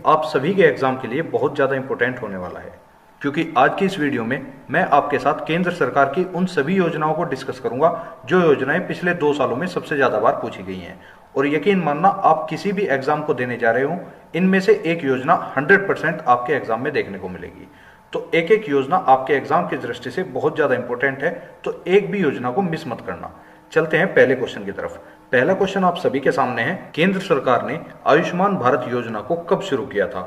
आप सभी के एग्जाम के लिए बहुत ज़्यादा इंपॉर्टेंट होने वाला है, क्योंकि आज की इस वीडियो में मैं आपके साथ केंद्र सरकार की उन सभी योजनाओं को डिस्कस करूंगा जो योजनाएं पिछले 2 सालों में सबसे ज़्यादा बार पूछी गई हैं। और यकीन मानना, आप किसी भी एग्जाम को देने जा रहे हो, इनमें से एक योजना 100% आपके एग्जाम में देखने को मिलेगी। तो एक एक योजना आपके एग्जाम की दृष्टि से बहुत ज़्यादा इंपॉर्टेंट है, तो एक भी योजना को मिस मत करना। चलते हैं पहले क्वेश्चन की तरफ। पहला क्वेश्चन आप सभी के सामने है। केंद्र सरकार ने आयुष्मान भारत योजना को कब शुरू किया था?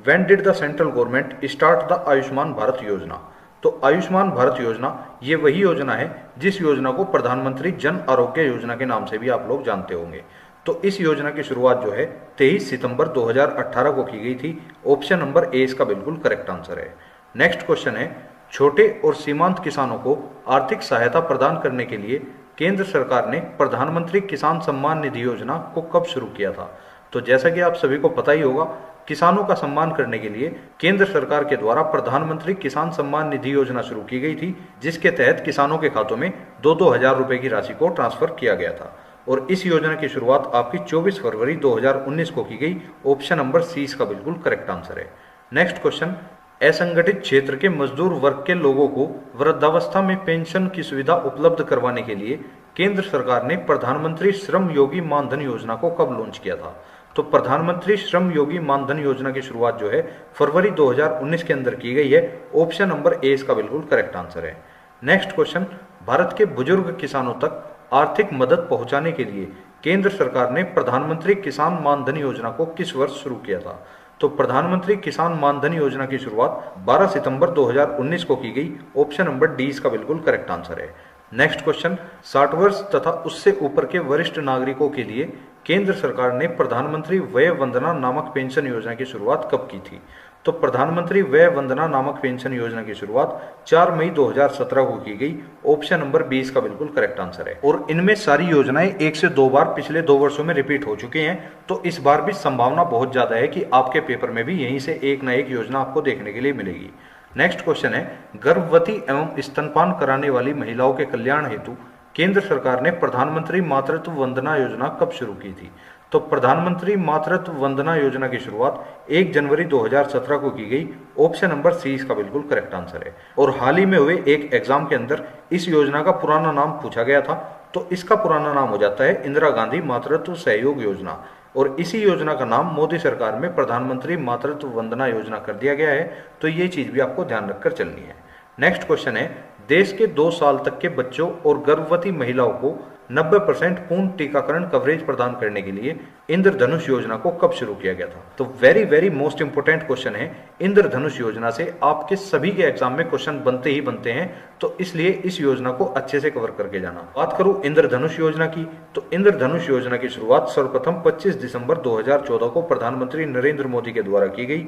When did the central government start the Ayushman Bharat योजना? तो आयुष्मान भारत योजना ये वही योजना है जिस योजना को प्रधानमंत्री जन आरोग्य योजना के नाम से भी आप लोग जानते होंगे। तो इस योजना की शुरुआत जो है 23 सितंबर 2018 को की गई थी। ऑप्शन नंबर ए इसका बिल्कुल करेक्ट आंसर है। नेक्स्ट क्वेश्चन है, छोटे और सीमांत किसानों को आर्थिक सहायता प्रदान करने के लिए केंद्र सरकार ने प्रधानमंत्री किसान सम्मान निधि योजना को कब शुरू किया था? तो जैसा कि आप सभी को पता ही होगा, किसानों का सम्मान करने के लिए केंद्र सरकार के द्वारा प्रधानमंत्री किसान सम्मान निधि योजना शुरू की गई थी, जिसके तहत किसानों के खातों में 2-2 हजार रुपए की राशि को ट्रांसफर किया गया था। और इस योजना की शुरुआत आपकी 24 फरवरी 2019 को की गई। ऑप्शन नंबर सी इसका बिल्कुल करेक्ट आंसर है। नेक्स्ट क्वेश्चन, असंगठित क्षेत्र के मजदूर वर्ग के लोगों को वृद्धावस्था में पेंशन की सुविधा उपलब्ध करवाने के लिए केंद्र सरकार ने प्रधानमंत्री श्रम योगी मानधन योजना को कब लॉन्च किया था? तो प्रधानमंत्री श्रम योगी मानधन योजना की शुरुआत जो है फरवरी 2019 के अंदर की गई है। ऑप्शन नंबर ए इसका बिल्कुल करेक्ट आंसर है। नेक्स्ट क्वेश्चन, भारत के बुजुर्ग किसानों तक आर्थिक मदद पहुंचाने के लिए केंद्र सरकार ने प्रधानमंत्री किसान मानधन योजना को किस वर्ष शुरू किया था? तो प्रधानमंत्री किसान मानधन योजना की शुरुआत 12 सितंबर 2019 को की गई। ऑप्शन नंबर डी इसका बिल्कुल करेक्ट आंसर है। नेक्स्ट क्वेश्चन, 60 वर्ष तथा उससे ऊपर के वरिष्ठ नागरिकों के लिए केंद्र सरकार ने प्रधानमंत्री वय वंदना नामक पेंशन योजना की शुरुआत कब की थी? तो प्रधानमंत्री वय वंदना नामक पेंशन योजना की शुरुआत 4 मई 2017 को की गई। ऑप्शन नंबर 20 का बिल्कुल करेक्ट आंसर है। और इनमें सारी योजनाएं 1 से 2 बार पिछले 2 वर्षों में रिपीट हो चुकी हैं, तो इस बार भी संभावना बहुत ज्यादा है कि आपके पेपर में भी यहीं से एक ना एक योजना आपको देखने के लिए मिलेगी। नेक्स्ट क्वेश्चन है, गर्भवती एवं स्तनपान कराने वाली महिलाओं के कल्याण हेतु केंद्र सरकार ने प्रधानमंत्री मातृत्व वंदना योजना कब शुरू की थी? तो प्रधानमंत्री मातृत्व वंदना योजना की शुरुआत 1 जनवरी 2017 को की गई। ऑप्शन नंबर सी इसका बिल्कुल करेक्ट आंसर है। और हाल ही में हुए एक एग्जाम के अंदर इस योजना का पुराना नाम पूछा गया था, तो इसका पुराना नाम हो जाता है इंदिरा गांधी मातृत्व सहयोग योजना। और इसी योजना का नाम मोदी सरकार में प्रधानमंत्री मातृत्व वंदना योजना कर दिया गया है। तो ये चीज भी आपको ध्यान रखकर चलनी है। नेक्स्ट क्वेश्चन है, देश के 2 साल तक के बच्चों और गर्भवती महिलाओं को 90% पूर्ण टीकाकरण कवरेज प्रदान करने के लिए इंद्रधनुष योजना को कब शुरू किया गया था? तो वेरी मोस्ट इंपोर्टेंट क्वेश्चन है। इंद्रधनुष योजना से आपके सभी के एग्जाम में क्वेश्चन बनते ही बनते हैं, तो इसलिए इस योजना को अच्छे से कवर करके जाना। बात करूं इंद्रधनुष योजना की, तो इंद्रधनुष योजना की शुरुआत सर्वप्रथम 25 दिसंबर 2014 को प्रधानमंत्री नरेंद्र मोदी के द्वारा की गई।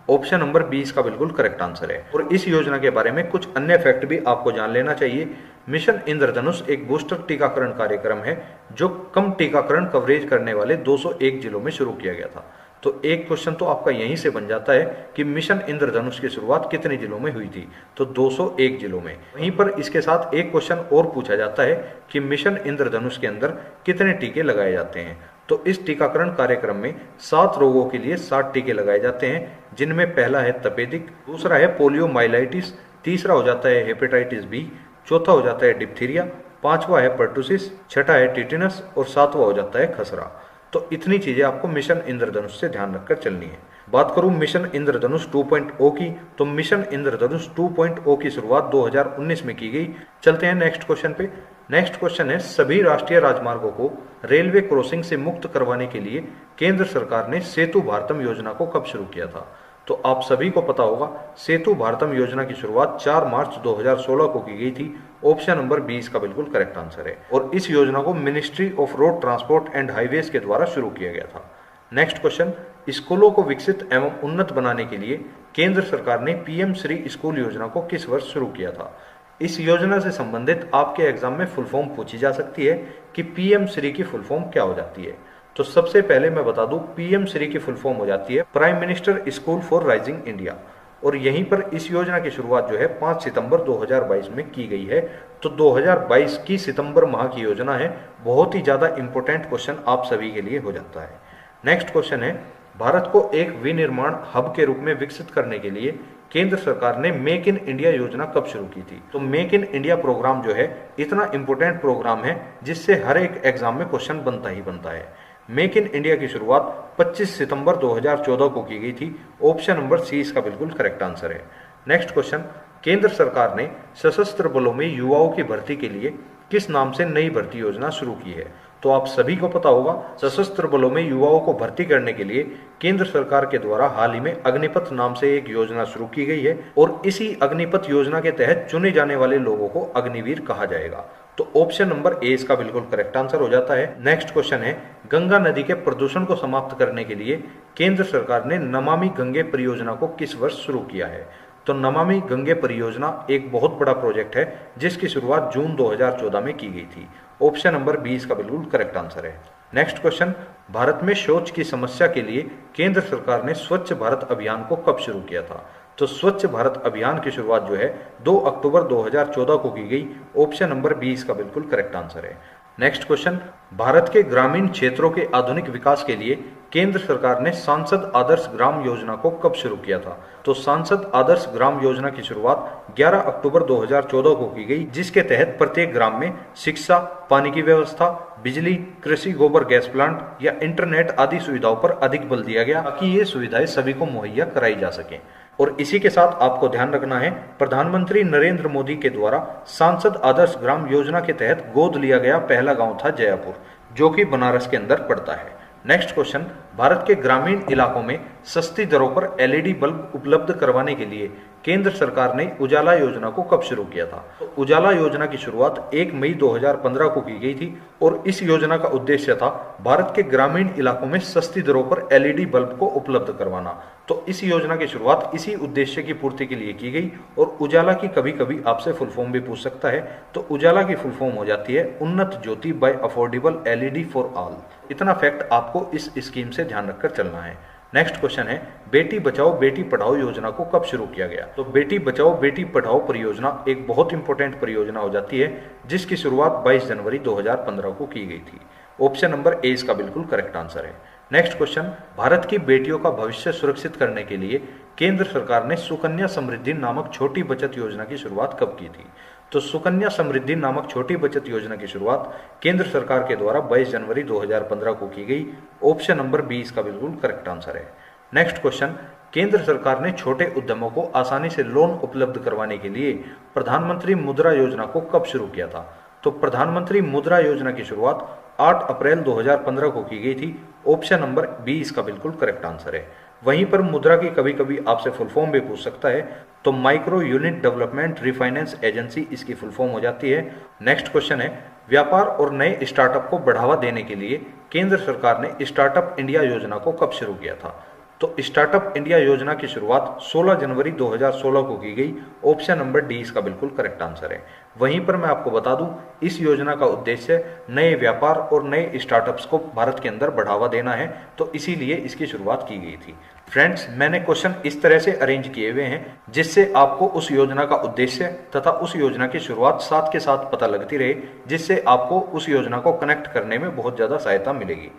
ऑप्शन नंबर 20 का बिल्कुल करेक्ट आंसर है। और इस योजना के बारे में कुछ अन्य फैक्ट भी आपको जान लेना चाहिए। मिशन इंद्रधनुष एक बूस्टर टीकाकरण कार्यक्रम है जो कम टीकाकरण कवरेज करने वाले 201 जिलों में शुरू किया गया था। तो एक क्वेश्चन तो आपका यहीं से बन जाता है कि मिशन इंद्रधनुष की शुरुआत कितने जिलों में हुई थी? तो 201 जिलों में। वहीं पर इसके साथ एक क्वेश्चन और पूछा जाता है कि मिशन इंद्रधनुष के अंदर कितने टीके लगाए जाते हैं? तो इस टीकाकरण कार्यक्रम में 7 रोगों के लिए 7 टीके लगाए जाते हैं, जिनमें पहला है तपेदिक, दूसरा है पोलियोमाइलाइटिस, तीसरा हो जाता है हेपेटाइटिस बी, चौथा हो जाता है डिप्थीरिया, 5वां है पर्टुसिस, छठा है टिटेनस और 7वां हो जाता है खसरा। तो इतनी चीजें आपको मिशन इंद्रधनुष से ध्यान रखकर चलनी है। बात करूं मिशन इंद्रधनुष 2.0 की, तो मिशन इंद्रधनुष 2.0 की शुरुआत 2019 में की गई। चलते हैं नेक्स्ट क्वेश्चन पे। नेक्स्ट क्वेश्चन है, सभी राष्ट्रीय राजमार्गों को रेलवे क्रॉसिंग से मुक्त करवाने के लिए केंद्र सरकार ने सेतु भारतम योजना को कब शुरू किया था? तो आप सभी को पता होगा, सेतु भारतम योजना की शुरुआत 4 मार्च 2016 को की गई थी। ऑप्शन नंबर 20 का बिल्कुल करेक्ट आंसर है। और इस योजना को ministry of road transport and highways के द्वारा शुरू किया गया था। नेक्स्ट क्वेश्चन, स्कूलों को विकसित एवं उन्नत बनाने के लिए केंद्र सरकार ने पीएम श्री स्कूल योजना को किस वर्ष शुरू किया था? इस योजना से संबंधित आपके एग्जाम में फुल फॉर्म पूछी जा सकती है कि पीएम श्री की फुल फॉर्म क्या हो जाती है। तो सबसे पहले मैं बता दूं, पीएम श्री की फुल फॉर्म हो जाती है prime minister school for rising India. और यहीं पर इस योजना की शुरुआत जो है 5 सितंबर 2022 में की गई है। तो 2022 की सितंबर माह की योजना है। बहुत ही ज्यादा इंपॉर्टेंट क्वेश्चन आप सभी के लिए हो जाता है। नेक्स्ट क्वेश्चन है, भारत को एक विनिर्माण हब के रूप में विकसित करने के लिए केंद्र सरकार ने मेक इन इंडिया योजना कब शुरू की थी? तो मेक इन इंडिया प्रोग्राम जो है इतना इंपॉर्टेंट प्रोग्राम है जिससे हर एक एग्जाम में क्वेश्चन बनता ही बनता है। मेक इन इंडिया की शुरुआत 25 सितंबर 2014 को की गई थी। ऑप्शन नंबर सी इसका बिल्कुल करेक्ट आंसर है। नेक्स्ट क्वेश्चन, केंद्र सरकार ने सशस्त्र बलों में युवाओं की भर्ती के लिए किस नाम से नई भर्ती योजना शुरू की है? तो आप सभी को पता होगा, सशस्त्र बलों में युवाओं को भर्ती करने के लिए केंद्र सरकार के द्वारा हाल ही में अग्निपथ नाम से एक योजना शुरू की गई है और इसी अग्निपथ योजना के तहत चुने जाने वाले लोगों को अग्निवीर कहा जाएगा। तो ऑप्शन नंबर ए इसका बिल्कुल करेक्ट आंसर हो जाता है। नेक्स्ट क्वेश्चन है, गंगा नदी के प्रदूषण को समाप्त करने के लिए केंद्र सरकार ने नमामि गंगे परियोजना को किस वर्ष शुरू किया है? तो नमामि गंगे परियोजना एक बहुत बड़ा प्रोजेक्ट है जिसकी शुरुआत जून 2014 में की गई थी। ऑप्शन नंबर बी इसका बिल्कुल करेक्ट आंसर है। नेक्स्ट क्वेश्चन, भारत में शौच की समस्या के लिए केंद्र सरकार ने स्वच्छ भारत अभियान को कब शुरू किया था? तो स्वच्छ भारत अभियान की शुरुआत जो है 2 अक्टूबर 2014 को की गई। ऑप्शन नंबर बी इसका बिल्कुल करेक्ट आंसर है। नेक्स्ट क्वेश्चन, भारत के ग्रामीण क्षेत्रों के आधुनिक विकास के लिए केंद्र सरकार ने सांसद आदर्श ग्राम योजना को कब शुरू किया था? तो सांसद आदर्श ग्राम योजना की शुरुआत 11 अक्टूबर 2014 को की गई, जिसके तहत प्रत्येक ग्राम में शिक्षा, पानी की व्यवस्था, बिजली, कृषि गोबर गैस प्लांट या इंटरनेट आदि सुविधाओं पर अधिक बल दिया गया ताकि ये सुविधाएं सभी को मुहैया कराई जा सकें। और इसी के साथ आपको ध्यान रखना है, प्रधानमंत्री नरेंद्र मोदी के द्वारा सांसद आदर्श ग्राम योजना के तहत गोद लिया गया पहला गांव था जयपुर, जो कि बनारस के अंदर पड़ता है। नेक्स्ट क्वेश्चन, भारत के ग्रामीण इलाकों में सस्ती दरों पर एलईडी बल्ब उपलब्ध करवाने के लिए केंद्र सरकार ने उजाला योजना को कब शुरू किया था? तो उजाला योजना की शुरुआत 1 मई 2015 को की गई थी और इस योजना का उद्देश्य था भारत के ग्रामीण इलाकों में सस्ती दरों पर एलईडी बल्ब को उपलब्ध करवाना। तो इस योजना की शुरुआत इसी उद्देश्य की पूर्ति के लिए की गई। और उजाला की कभी कभी आपसे फुल फॉर्म भी पूछ सकता है, तो उजाला की फुल फॉर्म हो जाती है Unnat Jyoti by affordable LED for all. इतना फैक्ट आपको इस स्कीम से ध्यान रखकर चलना है। नेक्स्ट क्वेश्चन है, बेटी बचाओ बेटी पढ़ाओ योजना को कब शुरू किया गया? तो बेटी बचाओ बेटी पढ़ाओ परियोजना एक बहुत इंपॉर्टेंट परियोजना हो जाती है जिसकी शुरुआत 22 जनवरी 2015 को की गई थी। ऑप्शन नंबर ए इसका बिल्कुल करेक्ट आंसर है। नेक्स्ट क्वेश्चन, भारत की बेटियों का भविष्य सुरक्षित करने के लिए केंद्र सरकार ने सुकन्या समृद्धि नामक छोटी बचत योजना की शुरुआत कब की थी? तो सुकन्या समृद्धि नामक छोटी बचत योजना की शुरुआत केंद्र सरकार के द्वारा 22 जनवरी 2015 को की गई। ऑप्शन नंबर बी इसका बिल्कुल करेक्ट आंसर है। नेक्स्ट क्वेश्चन, केंद्र सरकार ने छोटे उद्यमों को आसानी से लोन उपलब्ध करवाने के लिए प्रधानमंत्री मुद्रा योजना को कब शुरू किया था? तो प्रधानमंत्री मुद्रा योजना की शुरुआत 8 अप्रैल 2015 को की गई थी। ऑप्शन नंबर बी इसका बिल्कुल करेक्ट आंसर है। वहीं पर मुद्रा की कभी कभी आपसे फुल फॉर्म भी पूछ सकता है, तो micro unit development refinance agency इसकी फुल फॉर्म हो जाती है। नेक्स्ट क्वेश्चन है, व्यापार और नए स्टार्टअप को बढ़ावा देने के लिए केंद्र सरकार ने स्टार्टअप इंडिया योजना को कब शुरू किया था? तो स्टार्टअप इंडिया योजना की शुरुआत 16 जनवरी 2016 को की गई। ऑप्शन नंबर डी इसका बिल्कुल करेक्ट आंसर है। वहीं पर मैं आपको बता दूं, इस योजना का उद्देश्य नए व्यापार और नए स्टार्टअप्स को भारत के अंदर बढ़ावा देना है, तो इसीलिए इसकी शुरुआत की गई थी। फ्रेंड्स, मैंने क्वेश्चन इस तरह से अरेंज किए हुए हैं जिससे आपको उस योजना का उद्देश्य तथा उस योजना की शुरुआत साथ के साथ पता लगती रहे, जिससे आपको उस योजना को कनेक्ट करने में बहुत ज़्यादा सहायता मिलेगी।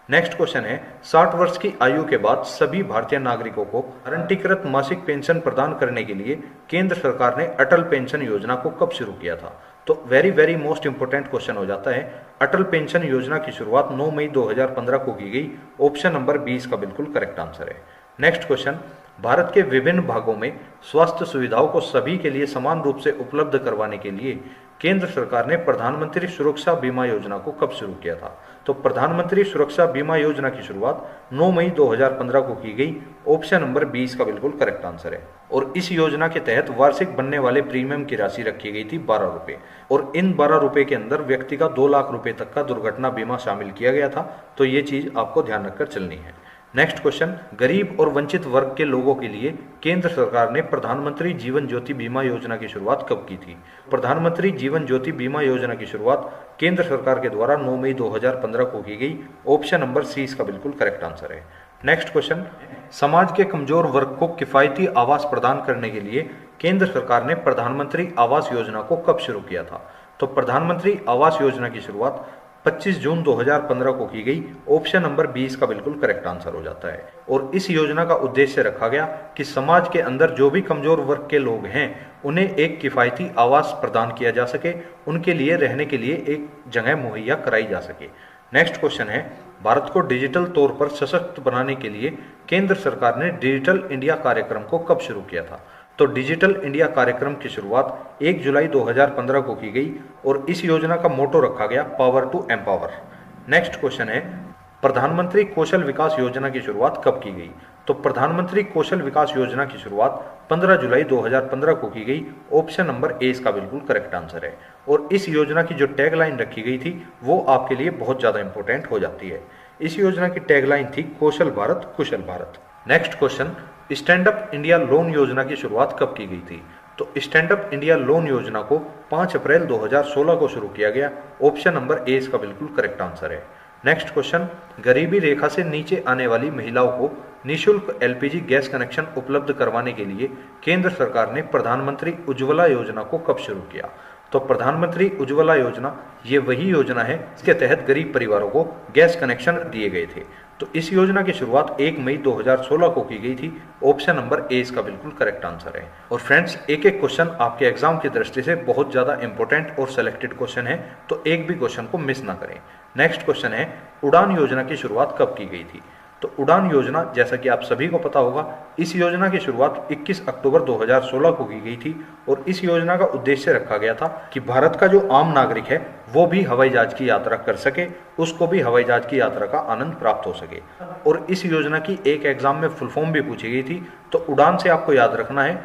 नेक्स्ट क्वेश्चन है, 60 वर्ष की आयु के बाद सभी भारतीय नागरिकों को गारंटीकृत मासिक पेंशन प्रदान करने के लिए केंद्र सरकार ने अटल पेंशन योजना को कब शुरू किया था? तो वेरी मोस्ट इंपोर्टेंट क्वेश्चन हो जाता है। अटल पेंशन योजना की शुरुआत 9 मई 2015 को की गई। ऑप्शन नंबर बी इसका बिल्कुल करेक्ट आंसर है। नेक्स्ट क्वेश्चन, भारत के विभिन्न भागों में स्वास्थ्य सुविधाओं को सभी के लिए समान रूप से उपलब्ध करवाने के लिए केंद्र सरकार ने प्रधानमंत्री सुरक्षा बीमा योजना को कब शुरू किया था? तो प्रधानमंत्री सुरक्षा बीमा योजना की शुरुआत 9 मई 2015 को की गई। ऑप्शन नंबर 20 का बिल्कुल करेक्ट आंसर है। और इस योजना के तहत वार्षिक बनने वाले प्रीमियम की राशि रखी गई थी 12 रुपए, और इन 12 रुपए के अंदर व्यक्ति का 2 लाख रुपए तक का दुर्घटना बीमा शामिल किया गया था। तो ये चीज आपको ध्यान रखकर चलनी है। नेक्स्ट क्वेश्चन, गरीब और वंचित वर्ग के लोगों के लिए केंद्र सरकार ने प्रधानमंत्री जीवन ज्योति बीमा योजना की शुरुआत कब की थी? प्रधानमंत्री जीवन ज्योति बीमा योजना की शुरुआत केंद्र सरकार के द्वारा 9 मई 2015 को की गई। ऑप्शन नंबर सी इसका बिल्कुल करेक्ट आंसर है। नेक्स्ट क्वेश्चन, समाज के कमजोर वर्ग को किफायती आवास प्रदान करने के लिए केंद्र सरकार ने प्रधानमंत्री आवास योजना को कब शुरू किया था? तो प्रधानमंत्री आवास योजना की शुरुआत 25 जून 2015 को की गई। ऑप्शन नंबर 20 का बिल्कुल करेक्ट आंसर हो जाता है। और इस योजना का उद्देश्य रखा गया कि समाज के अंदर जो भी कमजोर वर्ग के लोग हैं उन्हें एक किफायती आवास प्रदान किया जा सके, उनके लिए रहने के लिए एक जगह मुहैया कराई जा सके। नेक्स्ट क्वेश्चन है, भारत को डिजिटल तौर पर सशक्त बनाने के लिए केंद्र सरकार ने डिजिटल इंडिया कार्यक्रम को कब शुरू किया था? तो डिजिटल इंडिया कार्यक्रम की शुरुआत 1 जुलाई 2015 को की गई और इस योजना का मोटो रखा गया power to empower. Next question है, प्रधानमंत्री कौशल विकास योजना की शुरुआत कब की गई? तो प्रधानमंत्री कौशल विकास योजना की शुरुआत 15 जुलाई 2015 को की गई। ऑप्शन नंबर ए इसका बिल्कुल करेक्ट आंसर है। और इस योजना की जो टैगलाइन रखी गई थी वो आपके लिए बहुत ज़्यादा इंपॉर्टेंट हो जाती है। इस योजना की टैगलाइन थी Kaushal Bharat Kushal Bharat. Next question, stand up India loan योजना की शुरुआत कब की गई थी? तो स्टैंड अप इंडिया लोन योजना को 5 अप्रैल 2016 को शुरू किया गया। ऑप्शन नंबर ए इसका बिल्कुल करेक्ट आंसर है। नेक्स्ट क्वेश्चन, गरीबी रेखा से नीचे आने वाली महिलाओं को निःशुल्क एलपीजी गैस कनेक्शन उपलब्ध करवाने के लिए केंद्र सरकार ने प्रधानमंत्री उज्ज्वला योजना को कब शुरू किया? तो प्रधानमंत्री उज्ज्वला योजना ये वही योजना है जिसके तहत गरीब परिवारों को गैस कनेक्शन दिए गए थे। तो इस योजना की शुरुआत 1 मई 2016 को की गई थी। ऑप्शन नंबर ए इसका बिल्कुल करेक्ट आंसर है। और फ्रेंड्स, एक एक क्वेश्चन आपके एग्जाम की दृष्टि से बहुत ज़्यादा इंपॉर्टेंट और सिलेक्टेड क्वेश्चन है, तो एक भी क्वेश्चन को मिस ना करें। नेक्स्ट क्वेश्चन है, उड़ान योजना की शुरुआत कब की गई थी? तो उड़ान योजना, जैसा कि आप सभी को पता होगा, इस योजना की शुरुआत 21 अक्टूबर 2016 को की गई थी। और इस योजना का उद्देश्य रखा गया था कि भारत का जो आम नागरिक है वो भी हवाई जहाज की यात्रा कर सके, उसको भी हवाई जहाज की यात्रा का आनंद प्राप्त हो सके। और इस योजना की एक एग्जाम में फुल फॉर्म भी पूछी गई थी। तो उड़ान से आपको याद रखना है,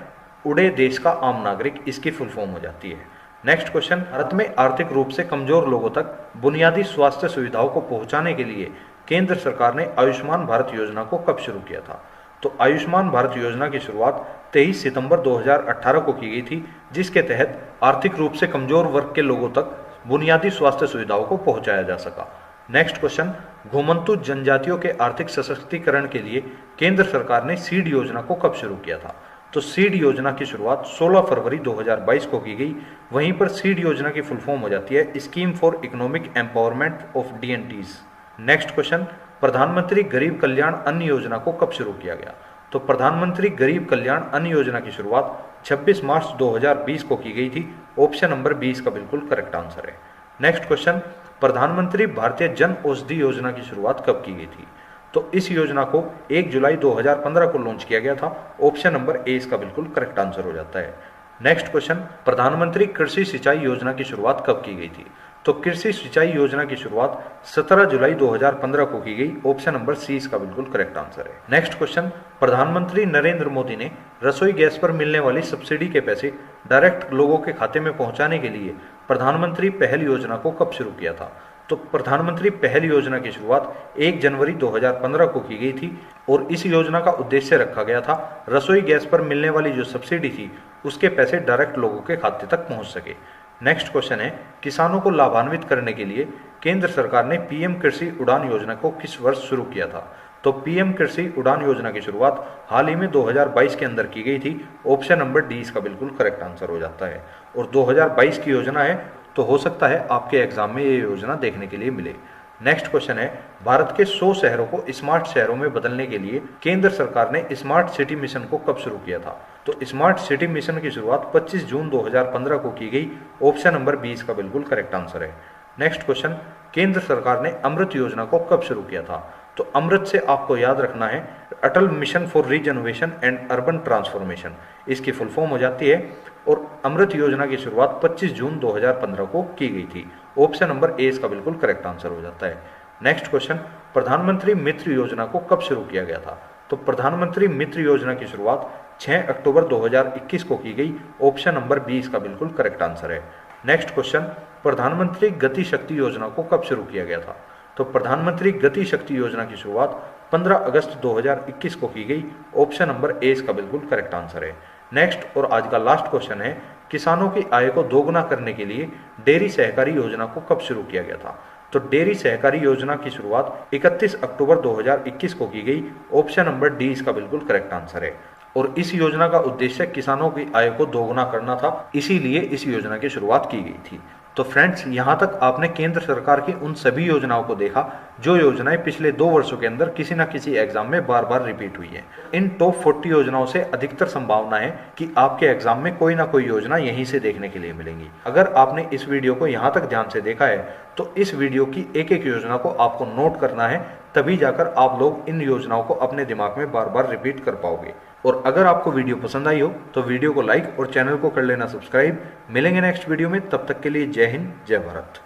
उड़े देश का आम नागरिक, इसकी फुल फॉर्म हो जाती है। नेक्स्ट क्वेश्चन, भारत में आर्थिक रूप से कमजोर लोगों तक बुनियादी स्वास्थ्य सुविधाओं को पहुंचाने के लिए केंद्र सरकार ने आयुष्मान भारत योजना को कब शुरू किया था? तो आयुष्मान भारत योजना की शुरुआत 23 सितंबर 2018 को की गई थी, जिसके तहत आर्थिक रूप से कमजोर वर्ग के लोगों तक बुनियादी स्वास्थ्य सुविधाओं को पहुंचाया जा सका। नेक्स्ट क्वेश्चन, घुमंतु जनजातियों के आर्थिक सशक्तिकरण के लिए केंद्र सरकार ने सीड योजना को कब शुरू किया था? तो सीड योजना की शुरुआत 16 फरवरी 2022 को की गई। वहीं पर सीड योजना की फुल फॉर्म हो जाती है scheme for economic empowerment of DNTs. Next question, Pradhanmantri Garib कल्याण अन्न योजना को कब शुरू किया गया? तो प्रधानमंत्री गरीब कल्याण अन्न योजना की शुरुआत 26 मार्च 2020 को की गई थी। ऑप्शन नंबर 20 का बिल्कुल करेक्ट आंसर है। नेक्स्ट क्वेश्चन, प्रधानमंत्री भारतीय जन औषधि योजना की शुरुआत कब की गई थी? तो इस योजना को 1 जुलाई 2015 को लॉन्च किया गया था। ऑप्शन नंबर ए इसका बिल्कुल करेक्ट आंसर हो जाता है। नेक्स्ट क्वेश्चन, प्रधानमंत्री कृषि सिंचाई योजना की शुरुआत कब की गई थी? तो कृषि सिंचाई योजना की शुरुआत 17 जुलाई 2015 को की गई। ऑप्शन नंबर सी इसका बिल्कुल करेक्ट आंसर है। नेक्स्ट क्वेश्चन, प्रधानमंत्री नरेंद्र मोदी ने रसोई गैस पर मिलने वाली सब्सिडी के पैसे डायरेक्ट लोगों के खाते में पहुंचाने के लिए प्रधानमंत्री पहल योजना को कब शुरू किया था? तो प्रधानमंत्री पहल योजना की शुरुआत 1 जनवरी 2015 को की गई थी। और इस योजना का उद्देश्य रखा गया था रसोई गैस पर मिलने वाली जो सब्सिडी थी उसके पैसे डायरेक्ट लोगों के खाते तक पहुंच सके। नेक्स्ट क्वेश्चन है, किसानों को लाभान्वित करने के लिए केंद्र सरकार ने पीएम कृषि उड़ान योजना को किस वर्ष शुरू किया था? तो पीएम कृषि उड़ान योजना की शुरुआत हाल ही में 2022 के अंदर की गई थी। ऑप्शन नंबर डी इसका बिल्कुल करेक्ट आंसर हो जाता है। और 2022 की योजना है, तो हो सकता है आपके एग्जाम में ये योजना देखने के लिए मिले। नेक्स्ट क्वेश्चन है, भारत के 100 शहरों को स्मार्ट शहरों में बदलने के लिए केंद्र सरकार ने स्मार्ट सिटी मिशन को कब शुरू किया था? तो स्मार्ट सिटी मिशन की शुरुआत 25 जून 2015 को की गई। ऑप्शन नंबर 20 का बिल्कुल करेक्ट आंसर है। नेक्स्ट क्वेश्चन, केंद्र सरकार ने अमृत योजना को कब शुरू किया था? तो अमृत से आपको याद रखना है Atal mission for regeneration and urban transformation, इसकी फुल फॉर्म हो जाती है। और अमृत योजना की शुरुआत 25 जून 2015 को की गई थी। ऑप्शन नंबर ए इसका बिल्कुल करेक्ट आंसर हो जाता है। नेक्स्ट क्वेश्चन, प्रधानमंत्री मित्र योजना को कब शुरू किया गया था? तो प्रधानमंत्री मित्र योजना की शुरुआत 6 अक्टूबर 2021 को की गई। ऑप्शन नंबर 20 का बिल्कुल करेक्ट आंसर है। नेक्स्ट क्वेश्चन, प्रधानमंत्री गति शक्ति योजना को कब शुरू किया गया था? तो प्रधानमंत्री गति शक्ति योजना की शुरुआत 15 अगस्त 2021 को की गई। ऑप्शन नंबर ए इसका बिल्कुल करेक्ट आंसर है। नेक्स्ट और आज का लास्ट क्वेश्चन है, किसानों की आय को दोगुना करने के लिए डेयरी सहकारी योजना को कब शुरू किया गया था? तो डेयरी सहकारी योजना की शुरुआत 31 अक्टूबर 2021 को की गई। ऑप्शन नंबर डी इसका बिल्कुल करेक्ट आंसर है। और इस योजना का उद्देश्य किसानों की आय को दोगुना करना था, इसीलिए इस योजना की शुरुआत की गई थी। तो फ्रेंड्स, यहाँ तक आपने केंद्र सरकार की उन सभी योजनाओं को देखा जो योजनाएं पिछले 2 वर्षों के अंदर किसी न किसी एग्जाम में बार बार रिपीट हुई है। इन टॉप 40 योजनाओं से अधिकतर संभावना है कि आपके एग्जाम में कोई ना कोई योजना यहीं से देखने के लिए मिलेंगी। अगर आपने इस वीडियो को यहाँ तक ध्यान से देखा है तो इस वीडियो की एक एक योजना को आपको नोट करना है, तभी जाकर आप लोग इन योजनाओं को अपने दिमाग में बार बार रिपीट कर पाओगे। और अगर आपको वीडियो पसंद आई हो तो वीडियो को लाइक और चैनल को कर लेना सब्सक्राइब। मिलेंगे नेक्स्ट वीडियो में, तब तक के लिए जय हिंद, जय भारत।